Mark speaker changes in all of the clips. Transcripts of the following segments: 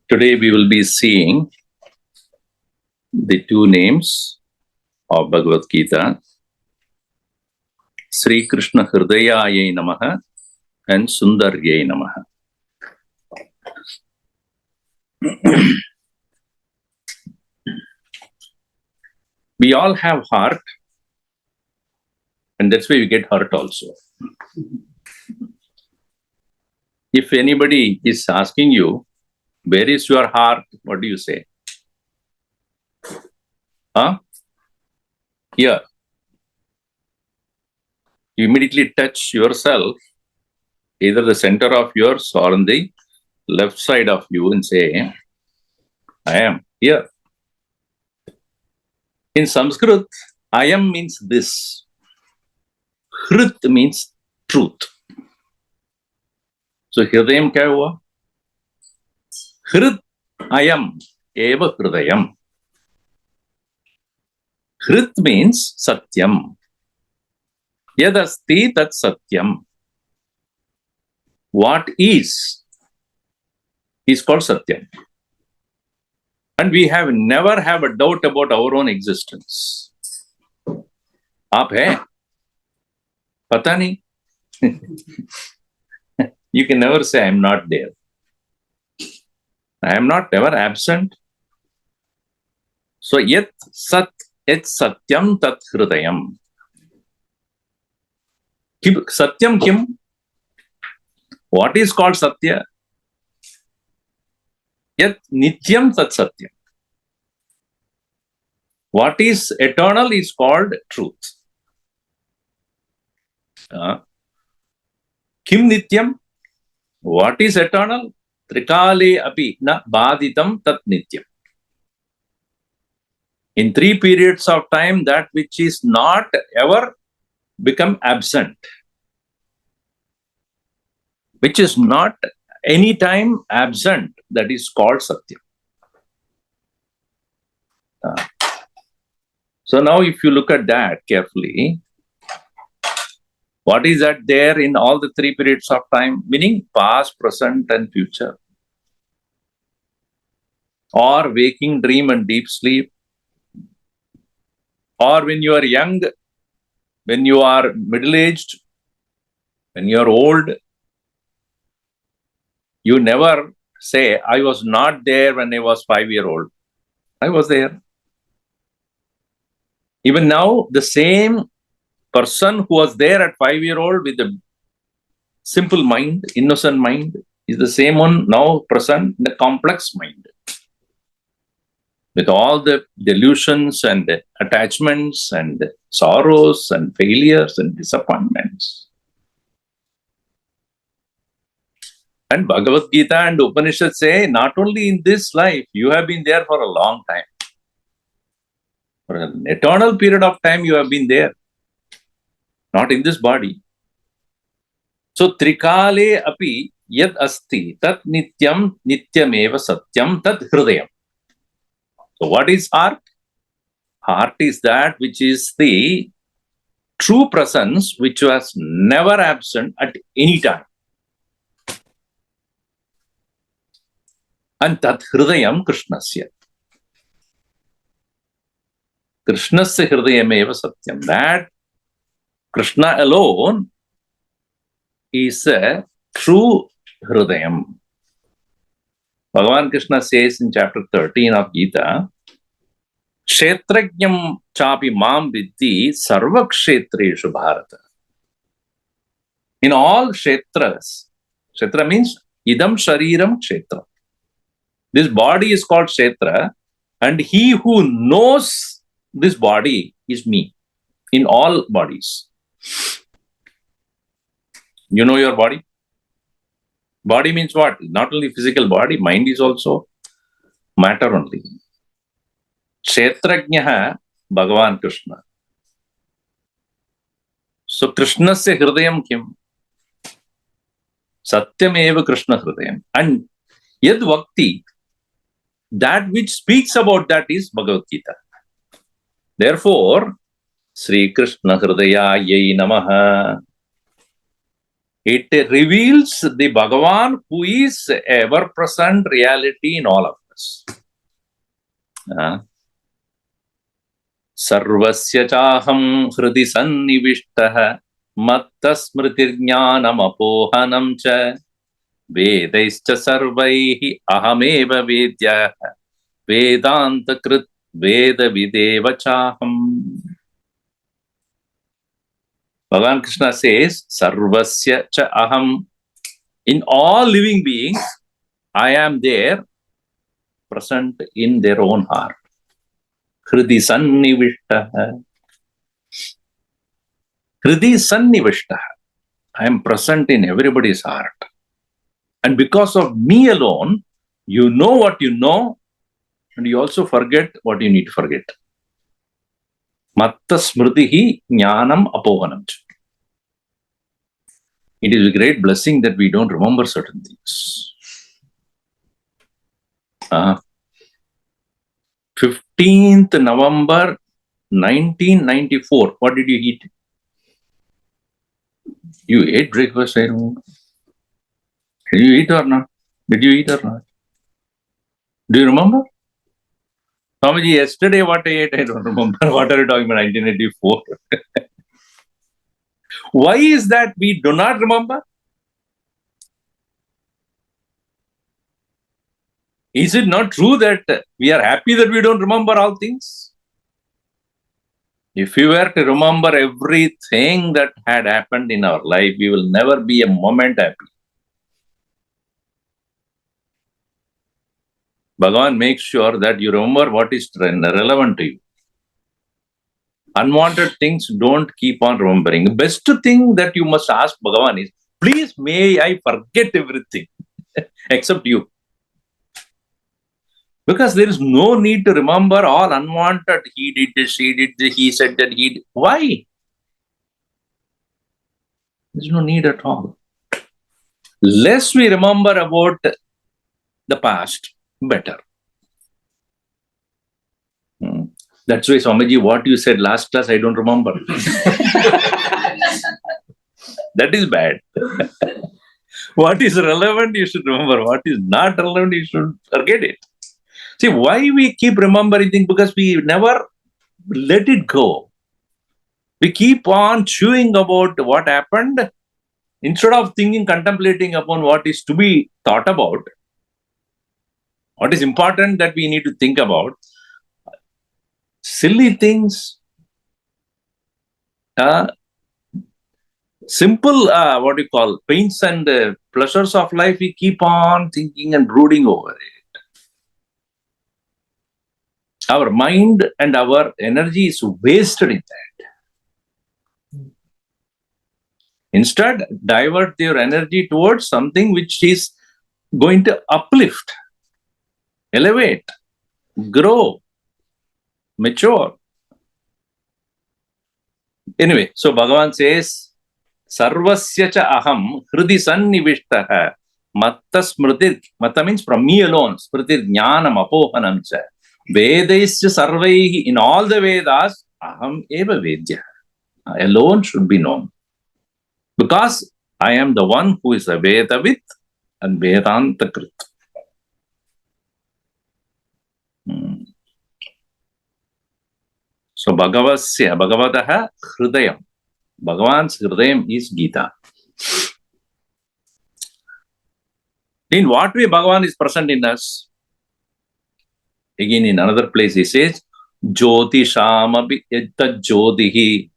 Speaker 1: Today we will be seeing the two names of Bhagavad-Gita, Shree-Krishna-hrdayaayai Namah and Sundaryai Namah. We all have heart, and that's why we get hurt also. If anybody is asking you, where is your heart? What do you say? Here. You immediately touch yourself, either the center of yours or on the left side of you, and say, I am here. In Sanskrit, I am means this. Hrit means truth. So, Hridayam kya hua? Hrit ayam eva hridayam. Hrit means satyam. Yadasti tat satyam. What is called satyam. And we have never have a doubt about our own existence. Aap hai? Pata nahi. You can never say I am not there. I am not ever absent. So yet sat et satyam tat hridayam. Satyam kim? What is called satya? Yet nityam tat satyam. What is eternal is called truth. Kim nityam? What is eternal? Trikale api na baditam tat nityam. In 3 periods of time, that which is not ever become absent, which is not any time absent, that is called Satyam. So now if you look at that carefully, what is that there in all the 3 periods of time? Meaning past, present and future. Or waking, dream and deep sleep. Or when you are young, when you are middle-aged, when you are old, you never say, I was not there when I was 5-year-old. I was there. Even now, the same person who was there at 5-year-old with a simple mind, innocent mind, is the same one now present in a complex mind. With all the delusions and attachments and sorrows and failures and disappointments. And Bhagavad-Gita and Upanishads say, not only in this life, you have been there for a long time. For an eternal period of time, you have been there. Not in this body. So, Trikale api yad asti tat nityam nityameva satyam tat hridayam. So, what is heart? Heart is that which is the true presence which was never absent at any time. And tat hridayam Krishnasya. Krishnasya hridayam eva satyam. That Krishna alone is a true hridayam. Bhagavan Krishna says in chapter 13 of Gita, Kshetrajnam chapi mam vidhi sarva kshetreshu bharata. In all kshetras, kshetra means idam shariram kshetra. This body is called kshetra, and he who knows this body is me. In all bodies. You know your body? Body means what? Not only physical body, mind is also matter only. Kshetrajnaha Bhagavan Krishna. So Krishnasya hridayam kim? Satyam eva Krishna hridayam. And yad vakti, that which speaks about that is Bhagavad-Gita. Therefore, Shree-Krishna-hrdayaayai Namah. It reveals the Bhagavan who is ever-present reality in all of us. Sarvasya chaham hridi sannivishtaha matta smritirjnanam apohanam cha vedaischa sarvaihi ahameva vedya vedanta krit veda videva chaham. Bhagavan Krishna says, Sarvasya cha aham. In all living beings, I am there, present in their own heart. Hridi sannivishtaha. Hridi sannivishtaha. I am present in everybody's heart. And because of me alone, you know what you know, and you also forget what you need to forget. Matta smritihi jnanam apohanam. It is a great blessing that we don't remember certain things. 15th November 1994. What did you eat? You ate breakfast, I remember. Did you eat or not? Did you eat or not? Do you remember? Swamiji, yesterday what I ate, I don't remember. What are you talking about, 1984? Why is that we do not remember? Is it not true that we are happy that we don't remember all things? If we were to remember everything that had happened in our life, we will never be a moment happy. Bhagavan makes sure that you remember what is relevant to you. Unwanted things don't keep on remembering. The best thing that you must ask Bhagavan is, please may I forget everything except you. Because there is no need to remember all unwanted. He did this, she did this, he said that, he did. Why? There's no need at all. Less we remember about the past, better. That's why, Swamiji, what you said last class, I don't remember. That is bad. What is relevant, you should remember. What is not relevant, you should forget it. See, why we keep remembering things? Because we never let it go. We keep on chewing about what happened instead of thinking, contemplating upon what is to be thought about. What is important that we need to think about. Silly things, simple, pains and pleasures of life, we keep on thinking and brooding over it. Our mind and our energy is wasted in that. Instead, divert your energy towards something which is going to uplift, elevate, grow, mature. Anyway, so Bhagavan says, Sarvasya cha aham hridi sannivishtaha matta smritir. Matta means from me alone. Smritir jnanam apohanam cha. Vedaisya sarvaihi. In all the Vedas, aham eva vedya. I alone should be known. Because I am the one who is a Vedavit and Vedanta Krit. So Bhagavadaha Hridayam. Bhagavan's Hridayam is Gita. In what way Bhagavan is present in us? Again, in another place he says, Jyotishamapi etta jyotihi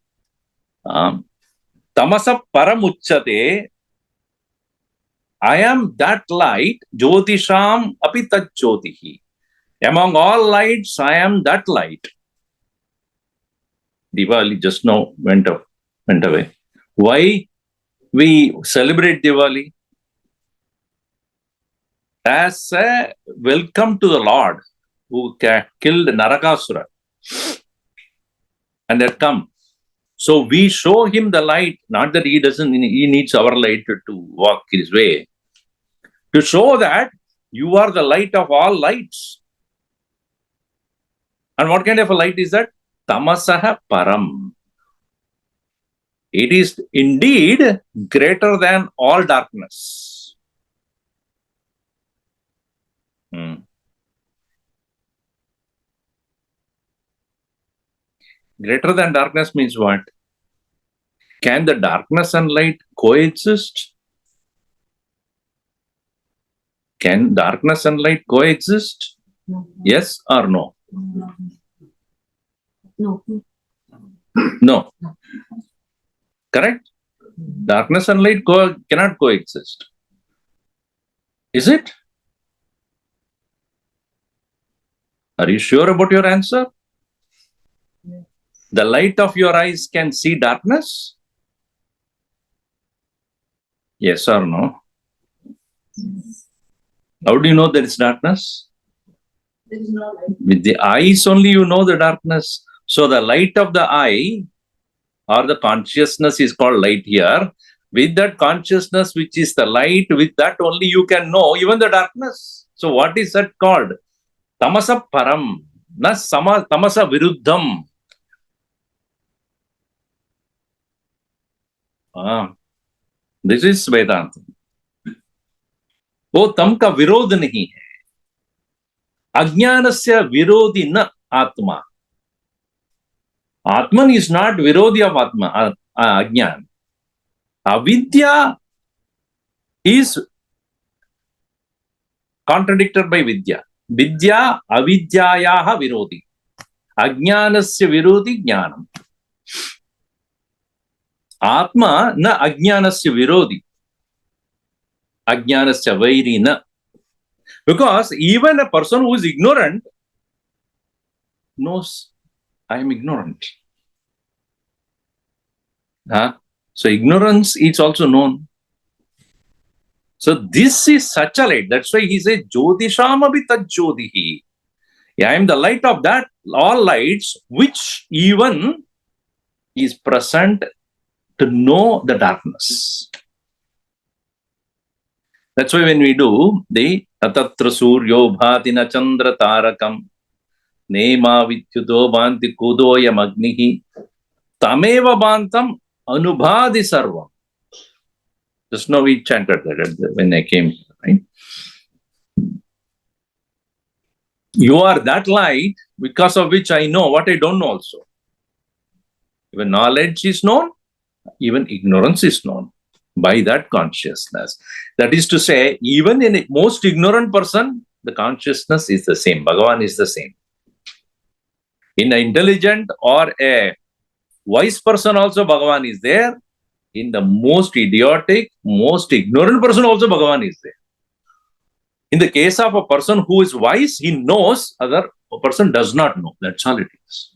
Speaker 1: tamasa paramucchate. I am that light, Jyotisham api tat jyotihi. Among all lights, I am that light. Diwali just now went away. Why we celebrate Diwali? As a welcome to the Lord who killed Narakasura and had come. So we show him the light, not that he needs our light to walk his way. To show that you are the light of all lights. And what kind of a light is that? Tamasaha param. It is indeed greater than all darkness. Greater than darkness means what? Can the darkness and light coexist? Can darkness and light coexist?
Speaker 2: No.
Speaker 1: Yes or no?
Speaker 2: No.
Speaker 1: No. Correct? Darkness and light cannot coexist. Is it? Are you sure about your answer?
Speaker 2: Yes.
Speaker 1: The light of your eyes can see darkness? Yes or no?
Speaker 2: Yes.
Speaker 1: How do you know there is darkness?
Speaker 2: There is no light.
Speaker 1: With the eyes only you know the darkness. So the light of the eye or the consciousness is called light here. With that consciousness which is the light, with that only you can know even the darkness. So what is that called? Tamasa param, na tamasa viruddham. This is Vedanta. वो तम का विरोध नहीं है. अज्ञानस्य विरोधी न आत्मा. Atman is not virodhi of Atma, Ajnan. Avidya is contradicted by Vidya. Vidya avidyayaha virodhi. Ajnanasya virodhi jnanam. Atma na ajnanasya virodhi. Ajnanasya vairi na. Because even a person who is ignorant knows I am ignorant. So ignorance is also known. So this is such a light. That's why he says, Jyotisham abhi tad jyotihi. I am the light of that, all lights, which even is present to know the darkness. That's why when we do the Tatatra Suryo Bhatina Chandra Tarakam Nema Vityuto Bhanti Kudoyam Agnihi Tameva Bhantam Anubhadi Sarvam. Just now we chanted that when I came here, right? You are that light because of which I know what I don't know also. Even knowledge is known, even ignorance is known by that consciousness. That is to say, even in a most ignorant person, the consciousness is the same. Bhagavan is the same. In an intelligent or a wise person also Bhagavan is there. In the most idiotic, most ignorant person also Bhagavan is there. In the case of a person who is wise, he knows, other person does not know. That's all it is.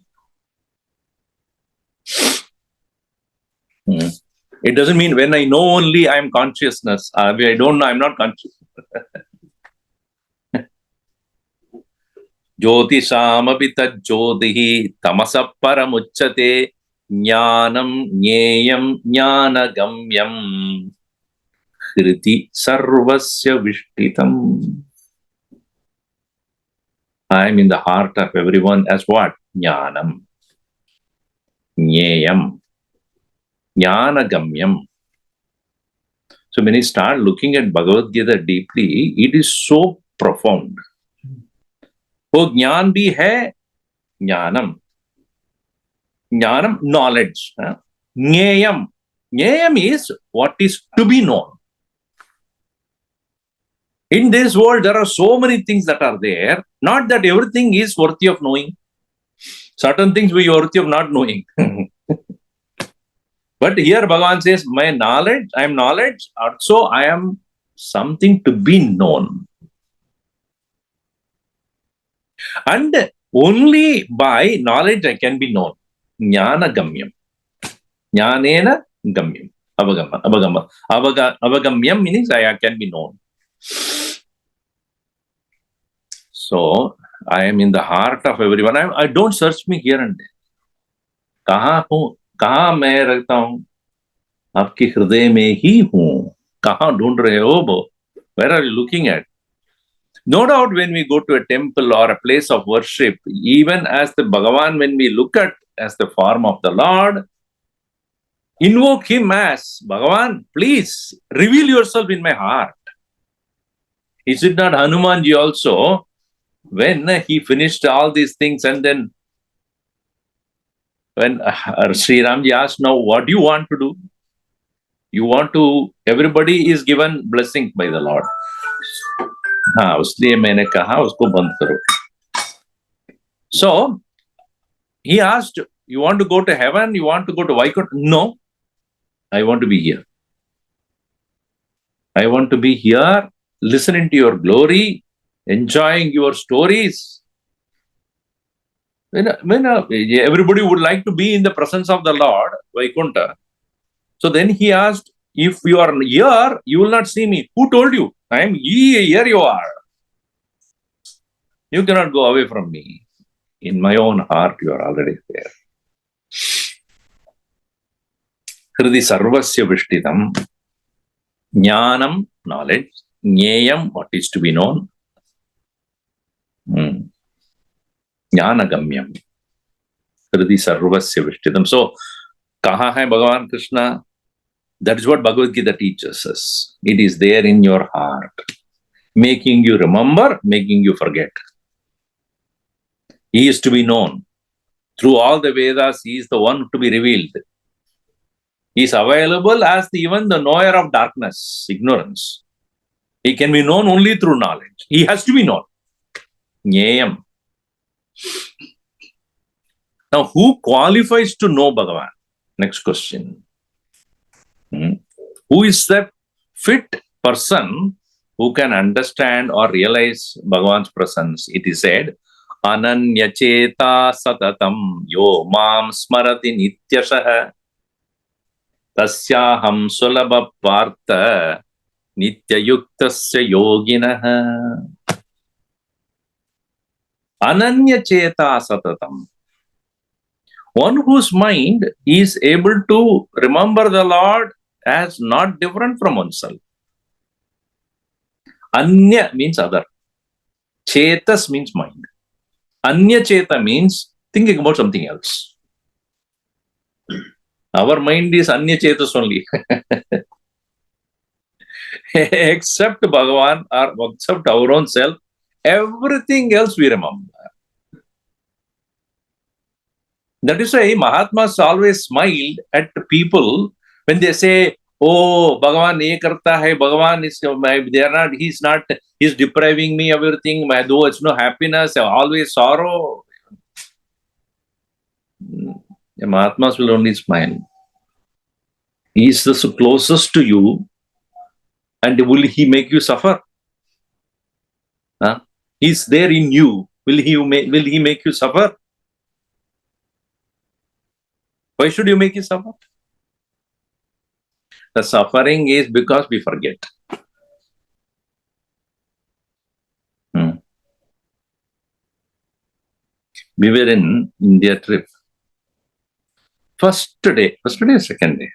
Speaker 1: It doesn't mean when I know only I am consciousness. I don't know, I am not conscious. Jyotishamabhi tad jyotihi tamasa paramucchate jnanam jneyam jnanagamyam hriti sarvasya vishtitam. I am in the heart of everyone as what? Jnanam. Jneyam. Jnanagamyam. So when you start looking at Bhagavad-Gita deeply, it is so profound. वो ज्ञान भी है ज्ञानम ज्ञानम knowledge ज्ञेयम ज्ञेयम is what is to be known. In this world there are so many things that are there, not that everything is worthy of knowing. Certain things we are worthy of not knowing. But here Bhagavan says, my knowledge, I am knowledge, also I am something to be known. And only by knowledge I can be known. Jnana gamyam. Jnanena gamyam. Avagamyam means I can be known. So, I am in the heart of everyone. I don't search me here and there. कहाँ हूँ? कहाँ मैं रहता हूँ? आपके हृदय में ही हूँ. कहाँ ढूंढ रहे हो वो? Where are you looking at? No doubt when we go to a temple or a place of worship, even as the Bhagavan, when we look at as the form of the Lord, invoke him as Bhagavan, please reveal yourself in my heart. Is it not Hanumanji also, when he finished all these things, and then when Sri Ramji asked, now what do you want to do? You want to, everybody is given blessing by the Lord. हाँ, उसलिए मैंने कहा उसको बंद करो. So he asked, you want to go to heaven? You want to go to Vaikuntha? No, I want to be here. I want to be here, listening to your glory, enjoying your stories. When everybody would like to be in the presence of the Lord, Vaikuntha. So then he asked, if you are here, you will not see me. Who told you? I am here, you are. You cannot go away from me. In my own heart, you are already there. Hridi sarvasya vishtidam. Jnanam, knowledge. Jneyam, what is to be known. Jnanagamyam. Hridi sarvasya vishtidam. So, kaha hai Bhagavan Krishna? That is what Bhagavad-Gita teaches us. It is there in your heart. Making you remember, making you forget. He is to be known. Through all the Vedas, he is the one to be revealed. He is available as even the knower of darkness, ignorance. He can be known only through knowledge. He has to be known. Jneyam. Now, who qualifies to know Bhagavan? Next question. Who is the fit person who can understand or realize Bhagavan's presence? It is said, Ananyacheta satatam yo mam smarati nityashaha tasyaham sulabha partha nityayuktasya yoginaha. Ananyacheta satatam. One whose mind is able to remember the Lord as not different from oneself. Anya means other. Chetas means mind. Anya cheta means thinking about something else. Our mind is anya chetas only. Except Bhagavan or except our own self, everything else we remember. That is why Mahatmas always smiled at people when they say, oh, Bhagavan ye karta hai, Bhagavan is, they are not, he's depriving me of everything, though it's no happiness, always sorrow. The Mahatmas will only smile. He is the closest to you, and will he make you suffer? He is there in you. Will he make you suffer? Why should you make it suffer? The suffering is because we forget. We were in India trip. First day, second day.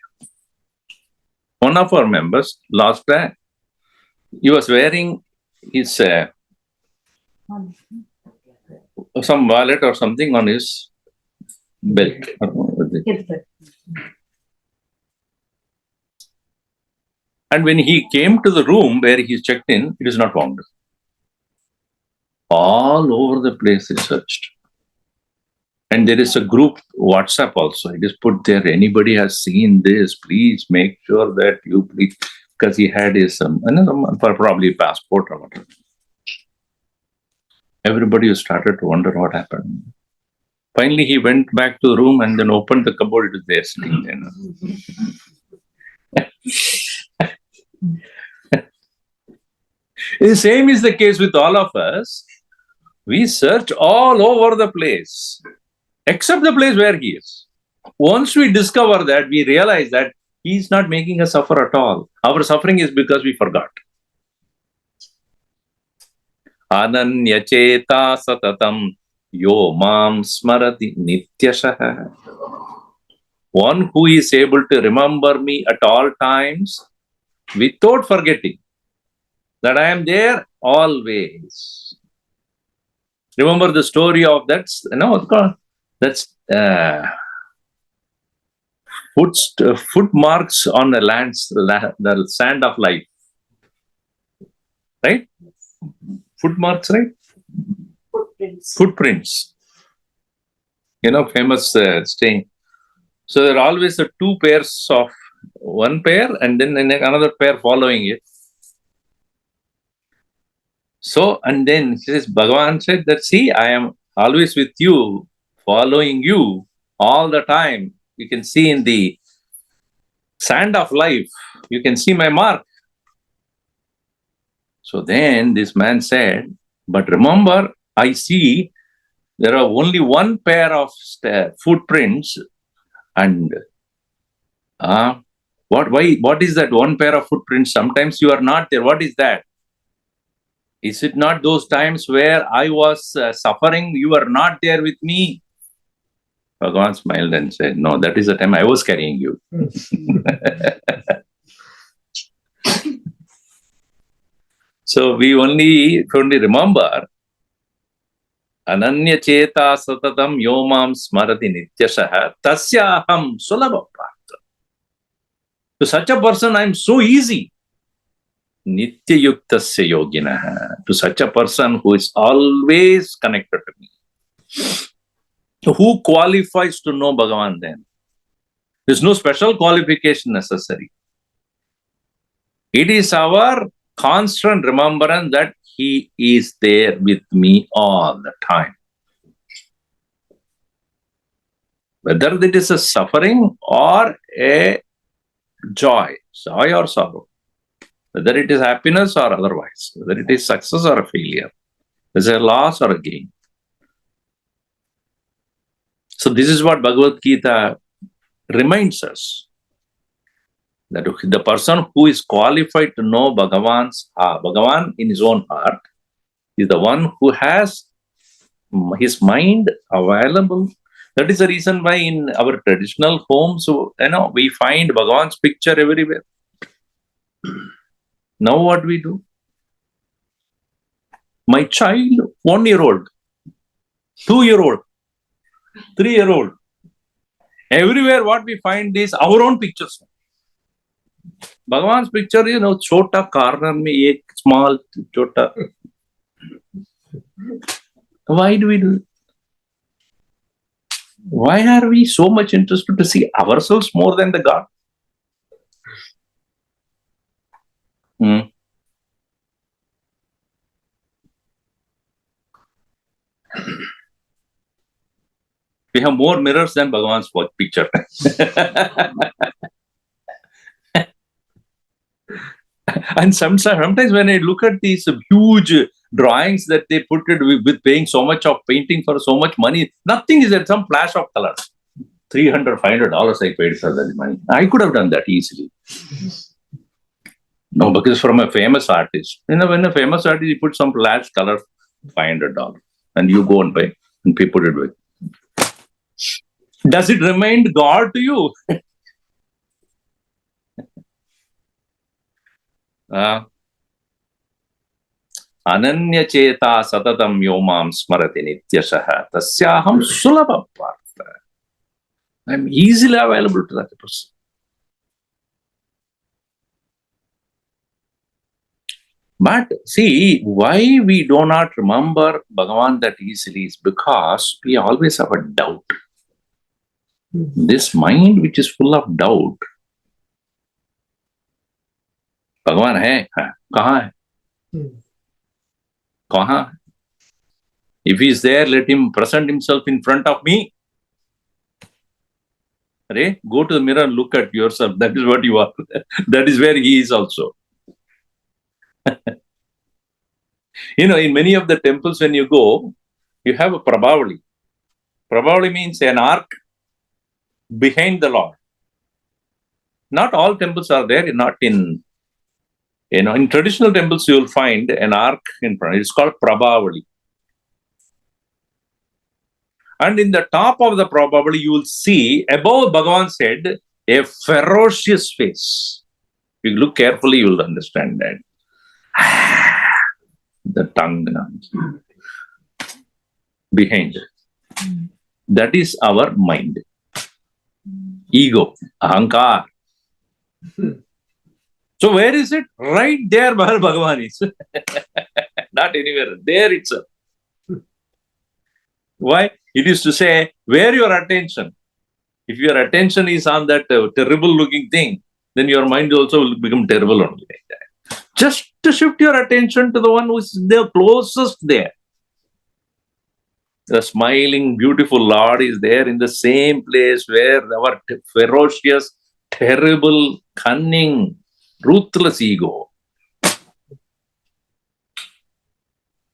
Speaker 1: One of our members lost he was wearing his some wallet or something on his belt. And when he came to the room where he checked in, it is not found. All over the place he searched. And there is a group WhatsApp also. It is put there. Anybody has seen this, please make sure that you please, because he had his probably passport or whatever. Everybody started to wonder what happened. Finally, he went back to the room and then opened the cupboard. It was there sitting there. The same is the case with all of us. We search all over the place, except the place where he is. Once we discover that, we realize that he is not making us suffer at all. Our suffering is because we forgot. Ananyacheta satatam yo mam smarati nityashaha. One who is able to remember me at all times without forgetting that I am there always. Remember the story of that's footmarks on the the sand of life. Right? Footmarks, right?
Speaker 2: Footprints.
Speaker 1: Footprints. Famous saying. So there are always the two pairs of one pair and then another pair following it. So, and then he says, Bhagavan said that, see, I am always with you, following you all the time. You can see in the sand of life, you can see my mark. So then this man said, but remember, I see there are only one pair of footprints, and what is that one pair of footprints? Sometimes you are not there. What is that? Is it not those times where I was suffering? You are not there with me. Bhagavan smiled and said, no, that is the time I was carrying you. So we only remember Ananya Cheta Satatam Yomam Smarati Nityashaha Tasyaham Sulabha Prapta. To such a person, I am so easy. Nitya Yuktasya Yoginaha. To such a person who is always connected to me. So who qualifies to know Bhagavan then? There is no special qualification necessary. It is our constant remembrance that he is there with me all the time. Whether it is a suffering or a joy or sorrow, whether it is happiness or otherwise, whether it is success or a failure, whether it is a loss or a gain. So this is what Bhagavad-Gita reminds us, that the person who is qualified to know Bhagavan in his own heart is the one who has his mind available. That is the reason why in our traditional homes, we find Bhagavan's picture everywhere. Now what we do? My child, 1-year-old, 2-year-old, 3-year-old, everywhere what we find is our own pictures. Bhagavan's picture, chota corner mein ek small chota. Why do we do it? Why are we so much interested to see ourselves more than the God? We have more mirrors than Bhagavan's picture. And sometimes when I look at these huge drawings that they put it with paying so much of painting for so much money, nothing is at some flash of colors. $300, $500 I paid for that money. I could have done that easily. No, because from a famous artist. When a famous artist, he put some flash color, $500. And you go and buy and put it with. Does it remind God to you? Ananya Cheta Satatam Yomam Smarati Nityashaha Tasyaham Sulabha Partha. I am easily available to that person. But see, why we do not remember Bhagavan that easily is because we always have a doubt. This mind which is full of doubt. Bhagavan hai? Kahan hai? Kahan? If he is there, let him present himself in front of me. Go to the mirror and look at yourself. That is what you are. That is where he is also. In many of the temples when you go, you have a Prabhavali. Prabhavali means an ark behind the Lord. Not all temples are there, not in, in traditional temples you will find an ark in front. It's called Prabhavali. And in the top of the Prabhavali, you will see above Bhagavan's head a ferocious face. If you look carefully, you will understand that. The tongue behind it. That is our mind. Ego, ahankar. So where is it? Right there where Bhagavan is. Not anywhere. There itself. Why? It is to say, where your attention. If your attention is on that terrible looking thing, then your mind also will become terrible only like that. Just to shift your attention to the one who is the closest there. The smiling, beautiful Lord is there in the same place where our ferocious, terrible, cunning, ruthless ego.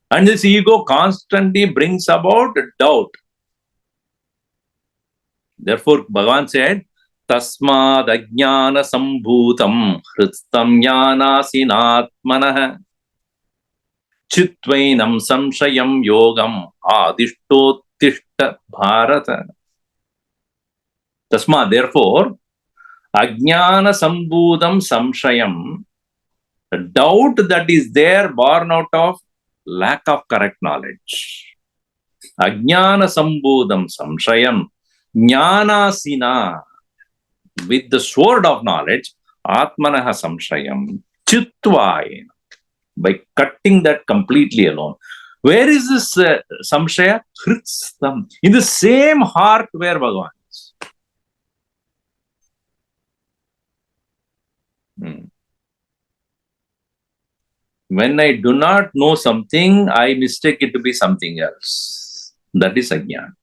Speaker 1: And this ego constantly brings about doubt. Therefore, Bhagavan said, Tasmad ajnana sambhutam hristam jnanasinatmanah chitvainam samshayam yogam adishtottishta bharata. Tasma, therefore, ajnana sambhutam samshayam, the doubt that is there born out of lack of correct knowledge. Ajnana sambhutam samshayam jnanasina, with the sword of knowledge, atmanaha samshayam chitvaena, by cutting that completely alone. Where is this samshaya? Hristam, in the same heart where Bhagavan is. When I do not know something, I mistake it to be something else. That is ajnana.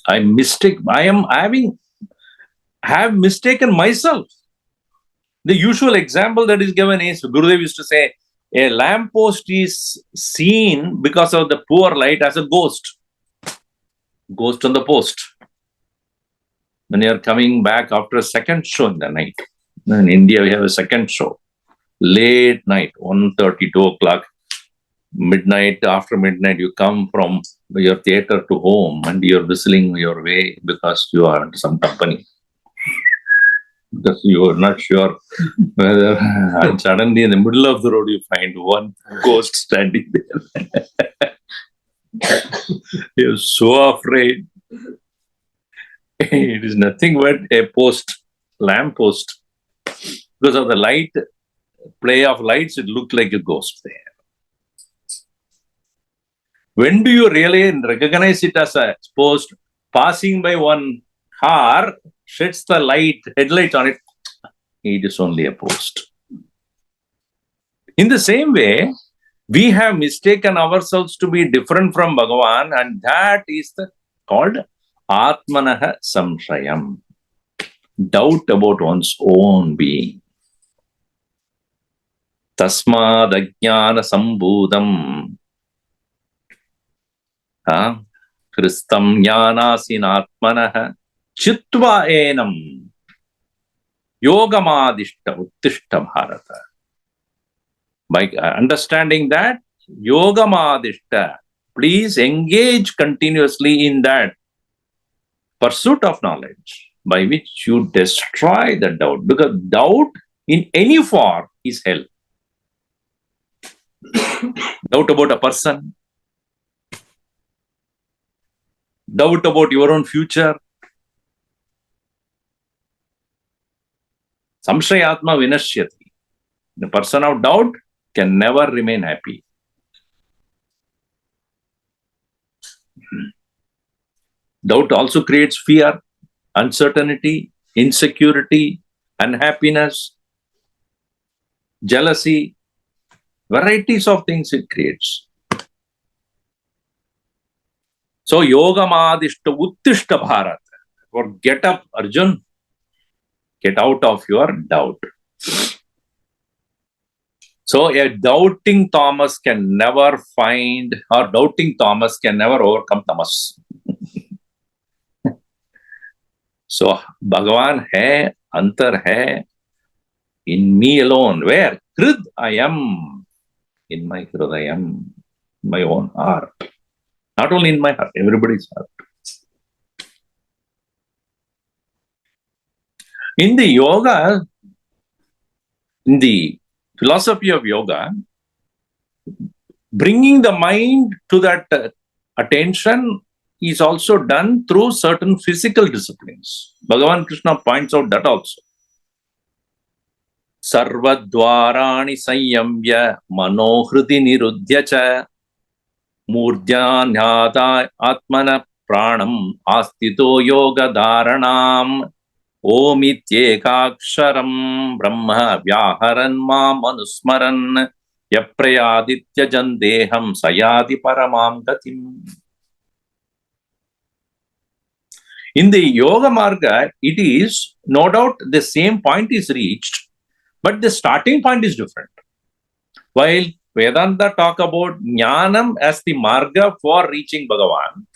Speaker 1: I have mistaken myself. The usual example that is given is, Gurudev used to say, a lamppost is seen because of the poor light as a ghost. Ghost on the post. When you are coming back after a second show in the night, in India we have a second show, late night, 1:30, 2 o'clock, midnight, after midnight, you come from your theater to home and you're whistling your way because you are in some company. Because you are not sure whether, and suddenly in the middle of the road you find one ghost standing there. You're so afraid. It is nothing but a post, lamp post. Because of the light, play of lights, it looked like a ghost there. When do you really recognize it as a post? Passing by one car, sheds the light, headlight on it, it is only a post. In the same way, we have mistaken ourselves to be different from Bhagavan, and that is called Atmanaha Samshayam. Doubt about one's own being. Tasmad ajnana sambhudam Kristam jnanasinatmanah chitva enam yogamadishta uttishta bharata. By understanding that, yogamadishta, please engage continuously in that pursuit of knowledge by which you destroy the doubt. Because doubt in any form is hell. Doubt about a person, doubt about your own future. Samshayatma vinashyati. The person of doubt can never remain happy. Doubt also creates fear, uncertainty, insecurity, unhappiness, jealousy, varieties of things it creates. So, yogamadishta uttishta bharat. Or get up, Arjun. Get out of your doubt. So, a doubting Thomas can never find, or doubting Thomas can never overcome Tamas. So, Bhagavan hai, antar hai, in me alone. Where? Hrid I am. In my hridayam, my own heart. Not only in my heart, everybody's heart. In the yoga, in the philosophy of yoga, bringing the mind to that attention is also done through certain physical disciplines. Bhagavan Krishna points out that also. Sarvadvarani sanyamya manohriti nirudhya cha murdhyanyata atmana pranam astito yoga dharanam omityekaksharam brahma vyaharan ma manusmaran yaprayaditya jandeham sayati paramam gatim. In the Yoga Marga, it is no doubt the same point is reached, but the starting point is different. While Vedanta talk about Jnanam as the Marga for reaching Bhagavan,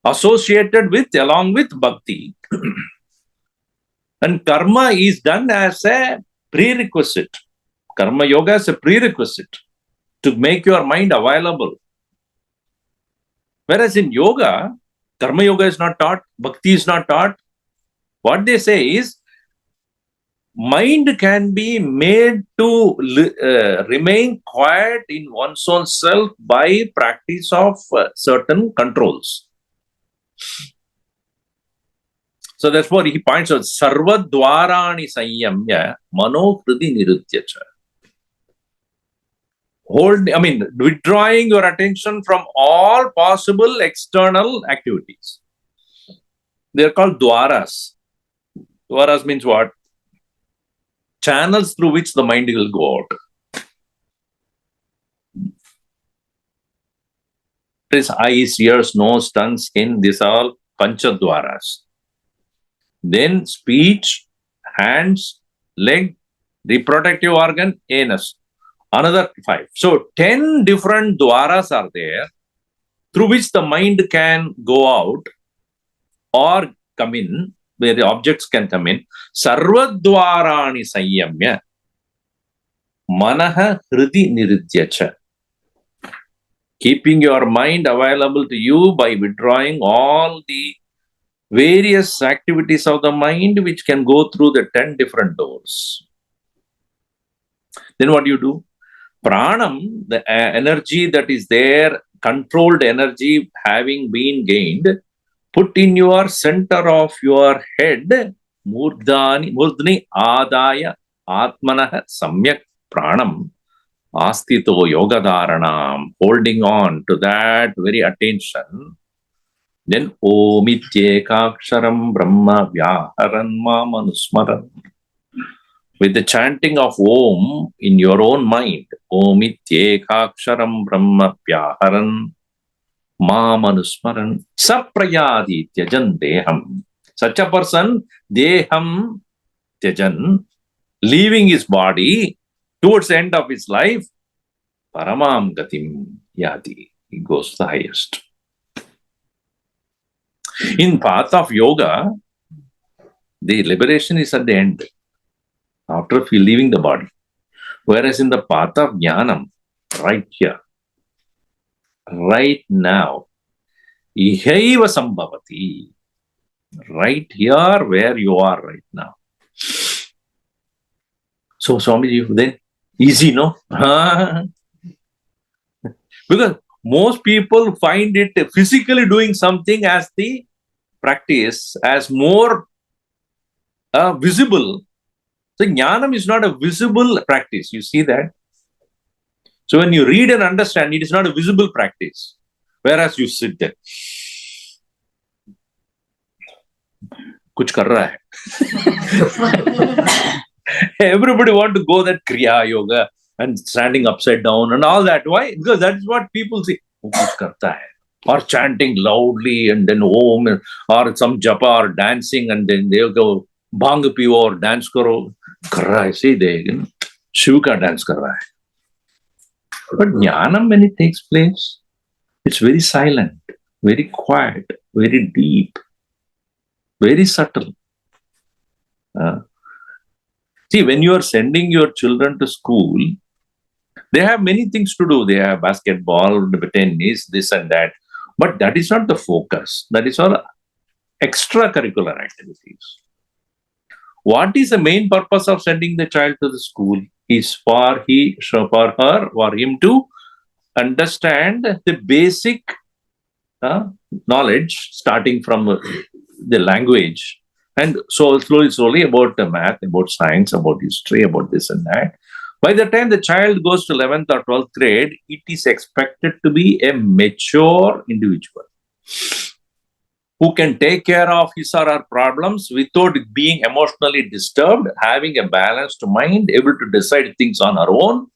Speaker 1: associated with, along with Bhakti, and Karma is done as a prerequisite. Karma Yoga is a prerequisite to make your mind available. Whereas in Yoga, Karma Yoga is not taught, Bhakti is not taught. What they say is, mind can be made to remain quiet in one's own self by practice of certain controls. So that's what he points out. Sarvadvarani sanyamya mano hridi nirudhyacha. Withdrawing your attention from all possible external activities. They are called dwaras. Dwaras means what? Channels through which the mind will go out. It is eyes, ears, nose, tongue, skin. These are all panchadwaras. Then speech, hands, leg, reproductive organ, anus. Another 5. So 10 different dwaras are there through which the mind can go out or come in, where the objects can come in. Sarvadvarani sanyamya manaha hridi nirudhyacha. Keeping your mind available to you by withdrawing all the various activities of the mind which can go through the 10 different doors. Then what do you do? Pranam, the energy that is there, controlled energy having been gained, put in your center of your head, murdhni adaya atmanah samyak pranam astito yogadharanam, holding on to that very attention. Then omityekaksharam brahma vyaharan ma manusmaran. With the chanting of Om in your own mind, omityekaksharam brahma vyaharan ma manusmaran saprayadi tyajan deham. Such a person, deham tyajan, leaving his body towards the end of his life, paramam gatim yadi. He goes to the highest. In path of yoga, the liberation is at the end, after leaving the body. Whereas in the path of jnanam, right here, right now, ihaiva sambhavati, right here where you are right now. So Swamiji, then easy, no? Because most people find it physically doing something as the practice, as more visible. So jnanam is not a visible practice. You see that? So when you read and understand, it is not a visible practice. Whereas you sit there. Kuch kar raha hai. Everybody want to go that Kriya Yoga and standing upside down and all that. Why? Because that is what people say. Oh, kuch karta hai. Or chanting loudly and then Om, or some japa or dancing and then they'll go bhang piyo or dance karo. Kar raha hai. See, they Shiv ka dance kar raha hai. But jnanam, when it takes place, it's very silent, very quiet, very deep, very subtle. See, when you are sending your children to school, they have many things to do. They have basketball, tennis, this and that. But that is not the focus. That is all extracurricular activities. What is the main purpose of sending the child to the school? Is for her or him to understand the basic knowledge, starting from the language, and so slowly about the math, about science, about history, about this and that. By the time the child goes to 11th or 12th grade, it is expected to be a mature individual who can take care of his or her problems without being emotionally disturbed, having a balanced mind, able to decide things on her own,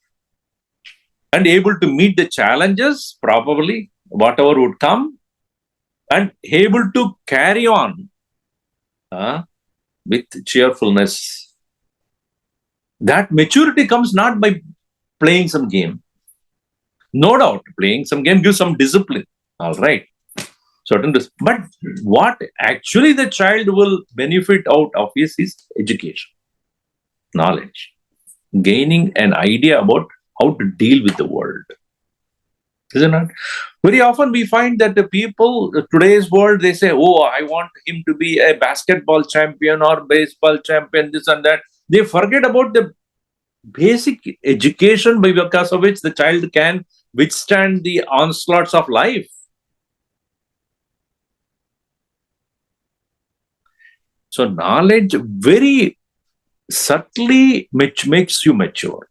Speaker 1: and able to meet the challenges, probably whatever would come, and able to carry on with cheerfulness. That maturity comes not by playing some game. No doubt, playing some game gives some discipline. All right. But what actually the child will benefit out of is education, knowledge, gaining an idea about how to deal with the world. Isn't it? Very often we find that the people, today's world, they say, oh, I want him to be a basketball champion or baseball champion, this and that. They forget about the basic education by because of which the child can withstand the onslaughts of life. So knowledge very subtly makes you mature.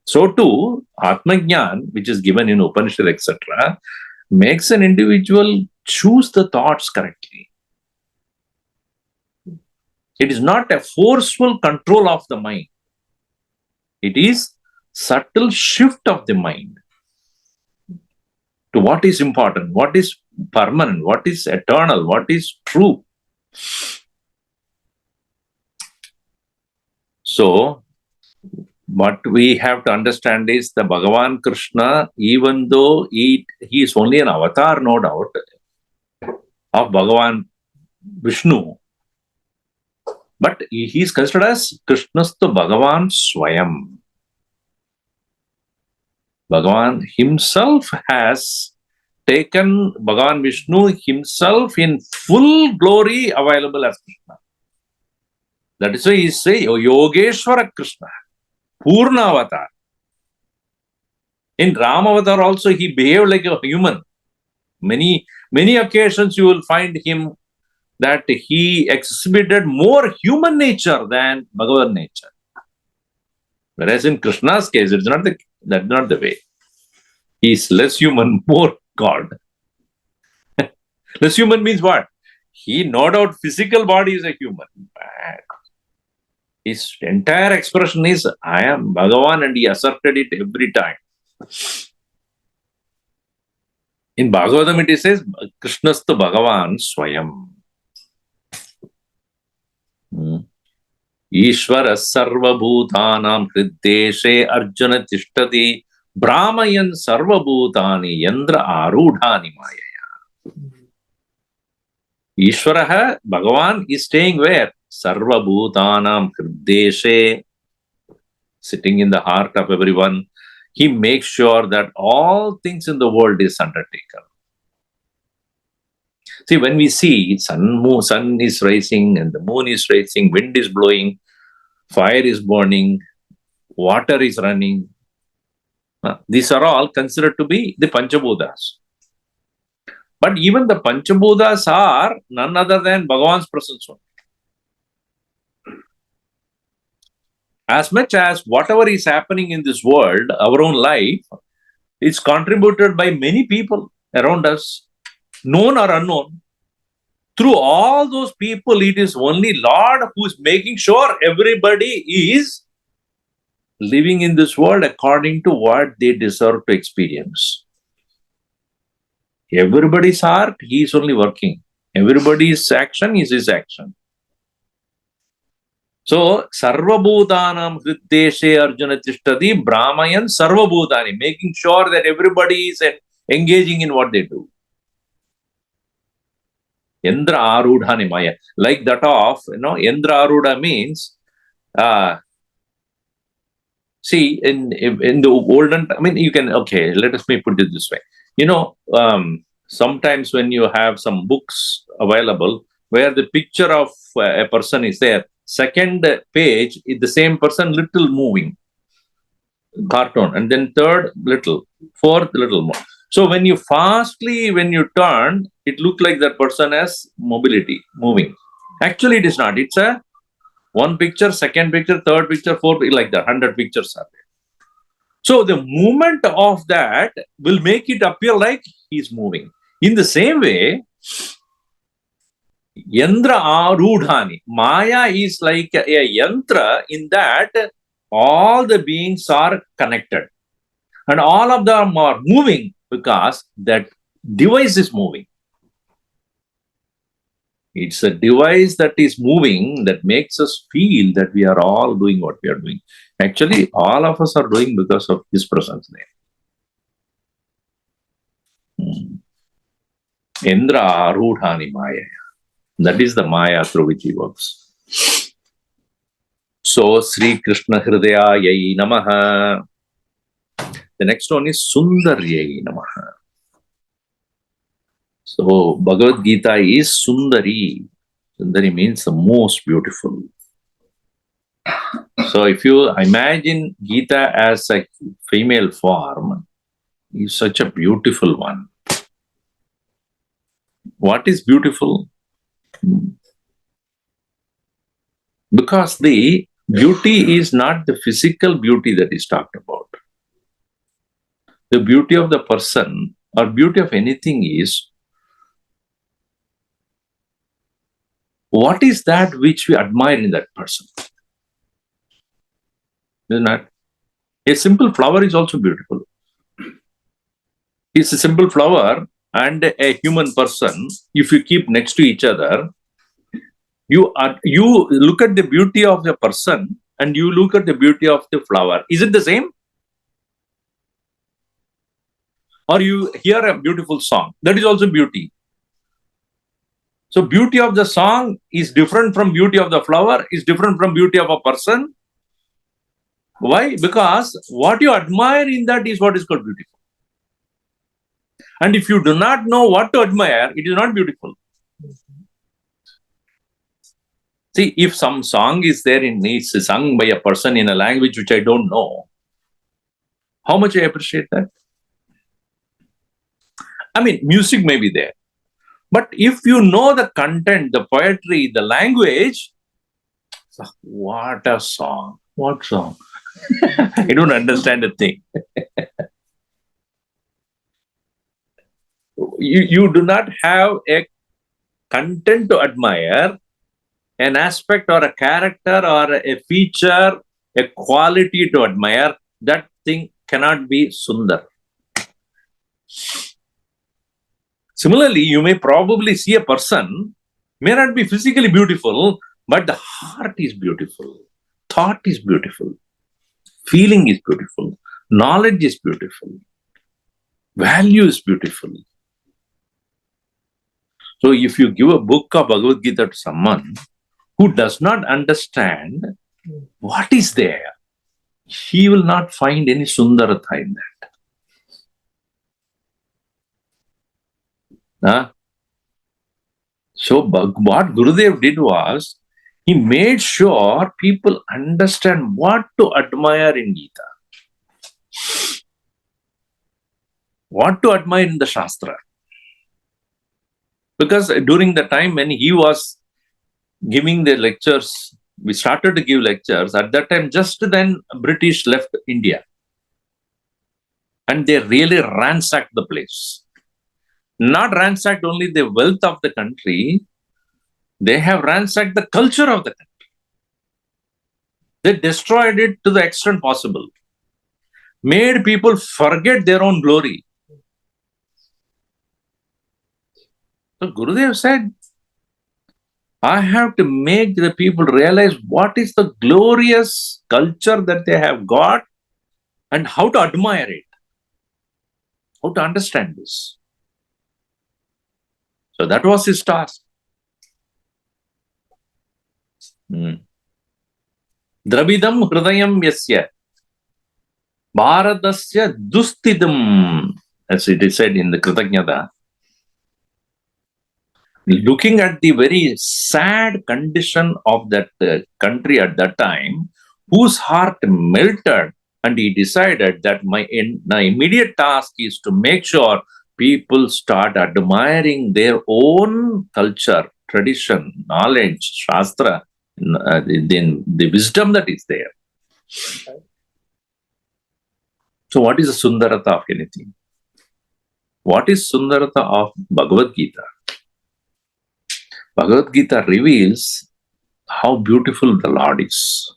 Speaker 1: So too, Atmajnan, which is given in Upanishad, etc., makes an individual choose the thoughts correctly. It is not a forceful control of the mind. It is subtle shift of the mind to what is important, what is permanent, what is eternal, what is true. So, what we have to understand is the Bhagavan Krishna, even though he is only an avatar, no doubt, of Bhagavan Vishnu, but he is considered as Krishnastu Bhagavan Swayam. Bhagavan himself has taken Bhagavan Vishnu himself in full glory available as Krishna. That is why he says, Yogeshwara Krishna, Purna Avatar. In Ram Avatar also he behaved like a human. Many occasions you will find him that he exhibited more human nature than Bhagavad nature. Whereas in Krishna's case, that's not the way. He is less human, more God. Less human means what? He, no doubt, physical body is a human. But his entire expression is, I am Bhagavan, and he asserted it every time. In Bhagavatam it says, Krishnastu Bhagavan Swayam. Ishvara sarva bhutanam hriddeshe arjuna tishtati brahmayan sarva bhutani yandra arudhani mayaya. Ishvaraha, Bhagavan, is staying where? Sarva bhutanam hriddeshe, sitting in the heart of everyone. He makes sure that all things in the world is undertaken. See, when we see sun is rising and the moon is rising, wind is blowing, fire is burning, water is running, these are all considered to be the Panchabhutas. But even the Panchabhutas are none other than Bhagavan's presence. As much as whatever is happening in this world, our own life, is contributed by many people around us, known or unknown. Through all those people, it is only Lord who is making sure everybody is living in this world according to what they deserve to experience. Everybody's heart, he is only working. Everybody's action is his action. So, Sarvabhutanam Hriddeshe Arjuna Tishtati Brahmayan Sarvabhutani, making sure that everybody is engaging in what they do. Yandra Arudhani Maya. Like that of, Yandra Arudha means, see, in the olden, you can, okay, let me put it this way. Sometimes when you have some books available where the picture of a person is there, second page is the same person little moving, cartoon, and then third little, fourth little more. So when you turn, it looked like that person has mobility, moving. Actually, it is not. It's a one picture, second picture, third picture, fourth, like that. 100 pictures are there. So the movement of that will make it appear like he's moving. In the same way, Yandra Arudhani. Maya is like a yantra in that all the beings are connected. And all of them are moving because that device is moving. It's a device that is moving that makes us feel that we are all doing what we are doing. Actually, all of us are doing because of his presence there. Indra Arudhani Maya. That is the Maya through which he works. So, Shree-Krishna-hrdayaayai Namah. The next one is Sundaryai Namah. So, Bhagavad-Gita is Sundari. Sundari means the most beautiful. So, if you imagine Gita as a female form, it's such a beautiful one. What is beautiful? Because the beauty is not the physical beauty that is talked about. The beauty of the person or beauty of anything is what is that which we admire in that person? Isn't that? A simple flower is also beautiful. It's a simple flower and a human person, if you keep next to each other, you look at the beauty of the person and you look at the beauty of the flower. Is it the same? Or you hear a beautiful song, that is also beauty. So beauty of the song is different from beauty of the flower, is different from beauty of a person. Why? Because what you admire in that is what is called beautiful. And if you do not know what to admire, it is not beautiful. See, if some song is there and it's sung by a person in a language which I don't know, how much I appreciate that? I mean, music may be there. But if you know the content, the poetry, the language, what a song. What song? I don't understand a thing. You do not have a content to admire, an aspect or a character or a feature, a quality to admire, that thing cannot be Sundar. Similarly, you may probably see a person, may not be physically beautiful, but the heart is beautiful, thought is beautiful, feeling is beautiful, knowledge is beautiful, value is beautiful. So if you give a book of Bhagavad-Gita to someone who does not understand what is there, he will not find any Sundarata in that. So what Gurudev did was, he made sure people understand what to admire in Gita, what to admire in the Shastra. Because during the time when he was giving the lectures, we started to give lectures, at that time just then British left India. And they really ransacked the place. Not ransacked only the wealth of the country, they have ransacked the culture of the country. They destroyed it to the extent possible. Made people forget their own glory. So Gurudev said, I have to make the people realize what is the glorious culture that they have got and how to admire it, how to understand this. So that was his task. Dravidam hridayam yasya bharatasya dustidam, as it is said in the Kritanyata. Looking at the very sad condition of that country at that time, whose heart melted And he decided that my immediate task is to make sure people start admiring their own culture, tradition, knowledge, shastra, the wisdom that is there. So what is the Sundarata of anything? What is Sundarata of Bhagavad-Gita? Bhagavad-Gita reveals how beautiful the Lord is.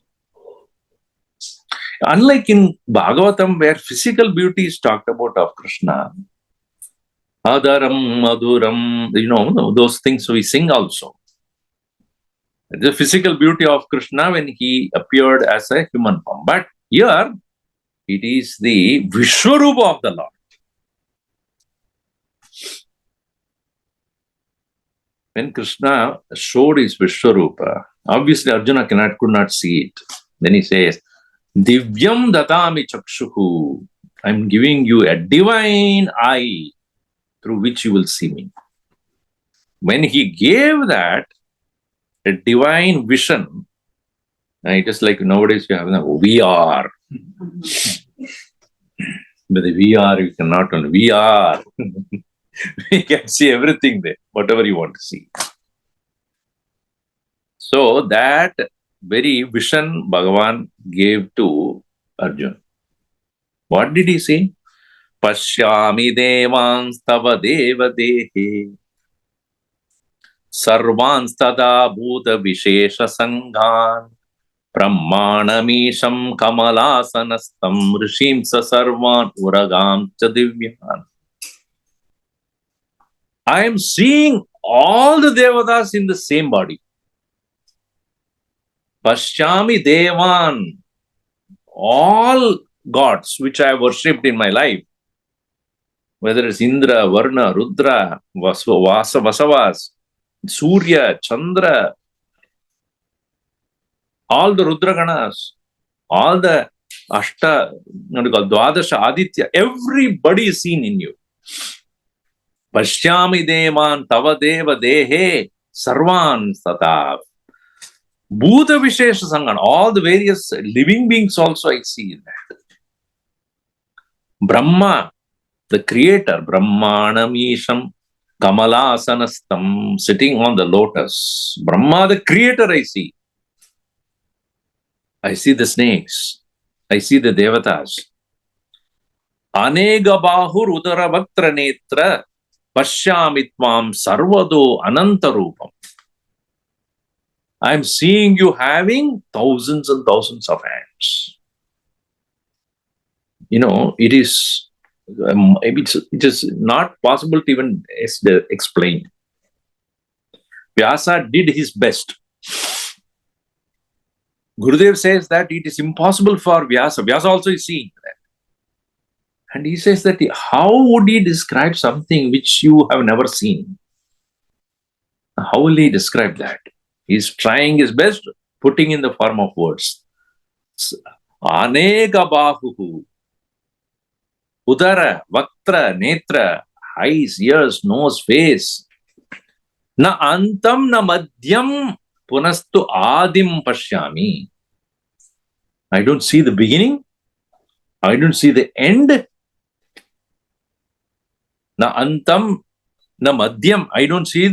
Speaker 1: Unlike in Bhagavatam, where physical beauty is talked about of Krishna, Adaram, Maduram, those things we sing also. The physical beauty of Krishna when he appeared as a human form. But here, it is the Vishwarupa of the Lord. When Krishna showed his Vishwarupa, obviously Arjuna could not see it. Then he says, Divyam datami chakshuhu. I'm giving you a divine eye through which you will see me. When he gave that, a divine vision, it is like nowadays you have VR. But the VR, you cannot only VR. We can see everything there, whatever you want to see. So that very vision Bhagavan gave to Arjuna. What did he say? Pashyami devans tava deva dehe sarvans tada bhuta vishesha sanghan brahmanamisham kamalasanastam rishimsa sarvan uragam cha divyan. I am seeing all the devatas in the same body. Pashyami devan, all gods which I have worshipped in my life, whether it's Indra, Varna, Rudra, Vasavas, Surya, Chandra, all the Rudraganas, all the Ashta, Dwadasha, Aditya, everybody is seen in you. Pashyami devan tava deva dehe sarvan satav. Bhuta Vishesha Sanghan, all the various living beings also I see in that. Brahma, the creator, Brahmanamisham Kamalasanastam, sitting on the lotus. Brahma, the creator, I see. I see the snakes. I see the devatas. Anega bahur udara bhaktra netra Pashyamitvam sarvado anantarupam. I am seeing you having thousands and thousands of hands. It is not possible to even explain. Vyasa did his best. Gurudev says that it is impossible for Vyasa. Vyasa also is seeing that. And he says that how would he describe something which you have never seen? How will he describe that? He's trying his best, putting in the form of words. Aneka bahuhu. Udara, vaktra, netra, eyes, ears, nose, face. Na antam na madhyam punastu adim pashyami. I don't see the beginning. I don't see the end. Na antam na madhyam. I don't see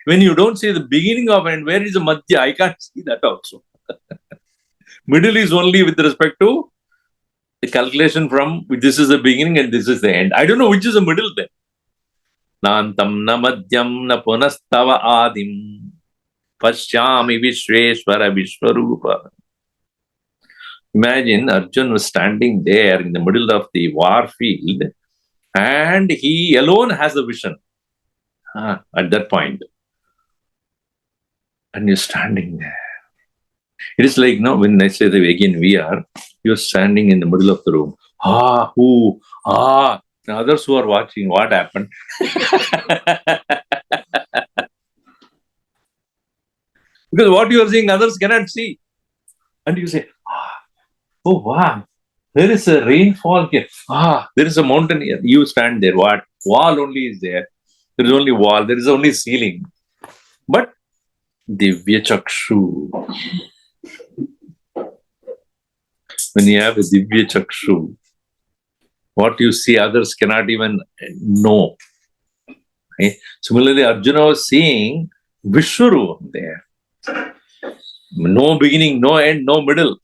Speaker 1: when you don't see the beginning of end, where is the madhya? I can't see that also. Middle is only with respect to the calculation from this is the beginning and this is the end. I don't know which is the middle then. Na antam na madhyam na punastava adim pashyami vishveshvara vishvarupa. Imagine Arjuna was standing there in the middle of the war field and he alone has a vision at that point. And you're standing there. It is like, when I say that again you're standing in the middle of the room. The others who are watching, what happened? Because what you are seeing, others cannot see. And you say, oh wow, there is a rainfall here. There is a mountain here. You stand there. What? Wall only is there. There is only wall. There is only ceiling. But Divya Chakshu. when you have a Divya Chakshu, what you see others cannot even know. Right? Similarly, Arjuna was seeing Vishwarupam there. No beginning, no end, no middle.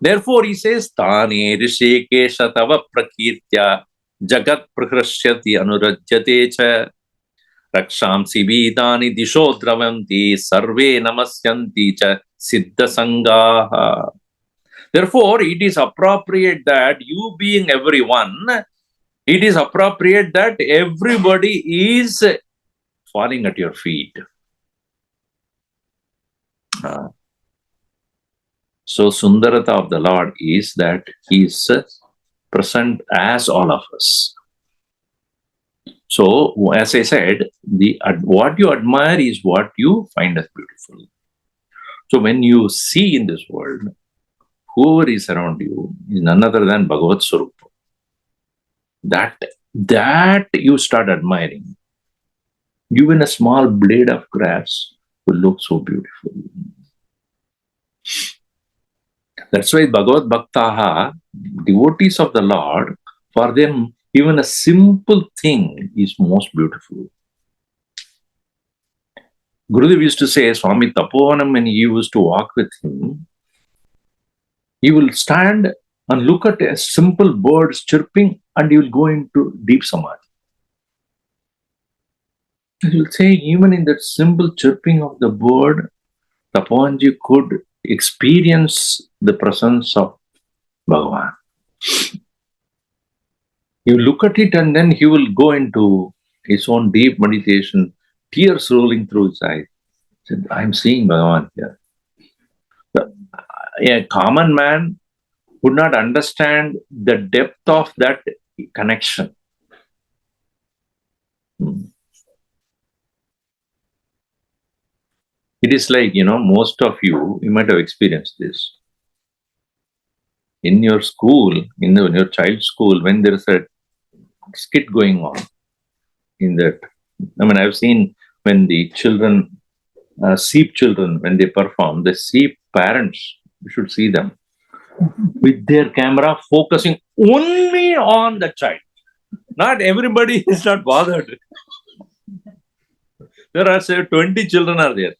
Speaker 1: Therefore, he says, Tane Rishikesha Tava Prakirtya Jagat Prakrashyati Anurajyate Cha Rakshamsi Vidani Disho Dravanti Sarve Namasyanti Cha Siddha Sangaha. Therefore, it is appropriate that you being everyone, it is appropriate that everybody is falling at your feet. So, Sundarata of the Lord is that He is present as all of us. So, as I said, what you admire is what you find as beautiful. So, when you see in this world, whoever is around you is none other than Bhagavad Swarupa. That you start admiring. Even a small blade of grass will look so beautiful. That's why Bhagavad Bhaktaha, devotees of the Lord, for them, even a simple thing is most beautiful. Gurudev used to say, Swami Tapovanam, when he used to walk with him, he will stand and look at a simple bird chirping and he will go into deep samadhi. He will say, even in that simple chirping of the bird, Tapovanji could experience the presence of Bhagavan. You look at it and then he will go into his own deep meditation, tears rolling through his eyes. He said, I'm seeing Bhagavan here. A common man would not understand the depth of that connection. It is like, most of you might have experienced this. In your school, in your child's school, when there is a skit going on, I've seen when the children, sheep children, when they perform, the sheep parents, you should see them, with their camera focusing only on the child. Not everybody is not bothered. There are, say, 20 children are there.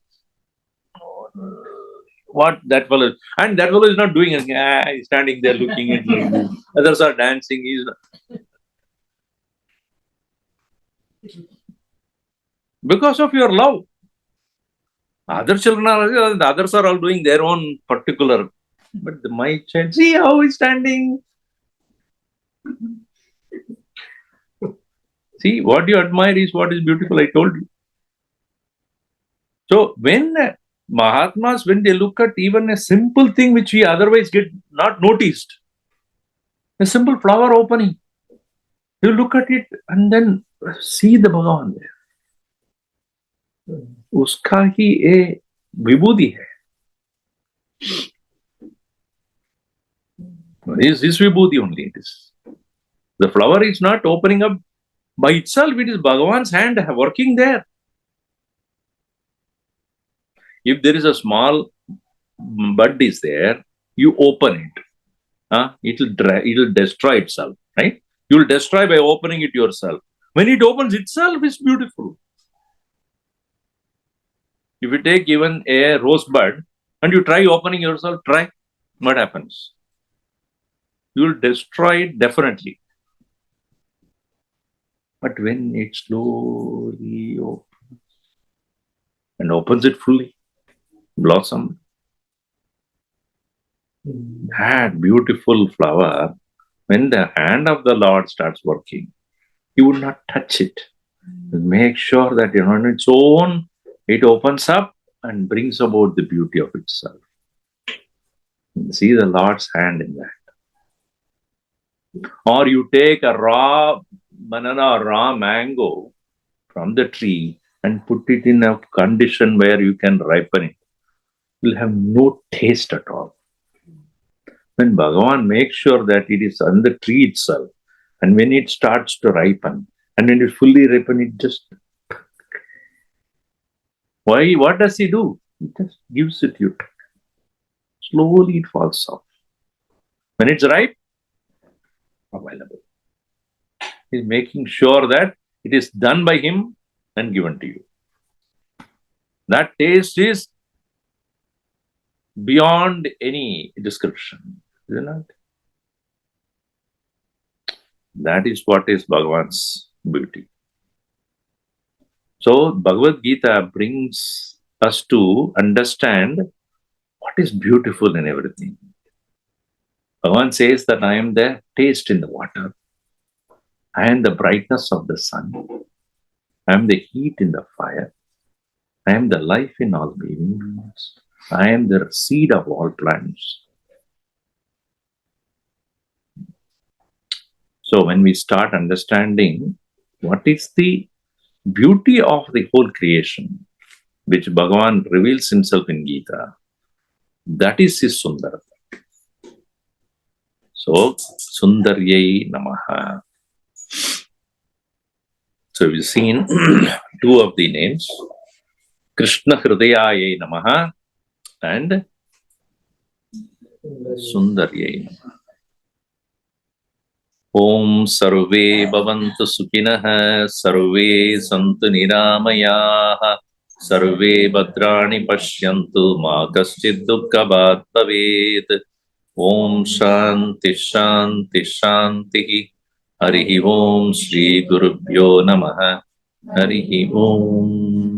Speaker 1: What that fellow, and that fellow is not doing anything. He's standing there looking at me. Others are dancing. He's not. Because of your love. Other children are, the others are all doing their own particular. But my child, see how he's standing. See, what you admire is what is beautiful, I told you. So, when Mahatmas, when they look at even a simple thing which we otherwise get not noticed, a simple flower opening, you look at it and then see the Bhagavan there. Uska hi a vibhuti hai. Is vibhuti only. It is. The flower is not opening up by itself, it is Bhagavan's hand working there. If there is a small bud is there, you open it. It will destroy itself, right? You will destroy by opening it yourself. When it opens itself, it's beautiful. If you take even a rose bud and you try opening yourself, try. What happens? You will destroy it definitely. But when it slowly opens and opens it fully, blossom, that beautiful flower, when the hand of the Lord starts working, you would not touch it. Make sure that on its own, it opens up and brings about the beauty of itself. See the Lord's hand in that. Or you take a raw banana or raw mango from the tree and put it in a condition where you can ripen it. It will have no taste at all. When Bhagavan makes sure that it is on the tree itself, and when it starts to ripen, and when it fully ripen, it just... Why? What does he do? He just gives it you. slowly it falls off. When it's ripe, available. He's making sure that it is done by him and given to you. That taste is beyond any description, isn't it? That is what is Bhagavan's beauty. So, Bhagavad-Gita brings us to understand what is beautiful in everything. Bhagavan says that I am the taste in the water. I am the brightness of the sun. I am the heat in the fire. I am the life in all beings. I am the seed of all plants. So when we start understanding what is the beauty of the whole creation, which Bhagavan reveals himself in Gita, that is his Sundarata. So, Sundaryai Namah. So we've seen two of the names, Krishna-hrdayaayai Namah and Sundaryai Namah. Om Sarve Bhavantu Sukhinah Sarve Santu Niramayaha Sarve Bhadrani Pashyantu Ma Kaschid Dukkha Bhat Bhavet. Om Shanti Shanti Shanti. Harihi Om Shri Gurubhyo Namah. Harihi Om.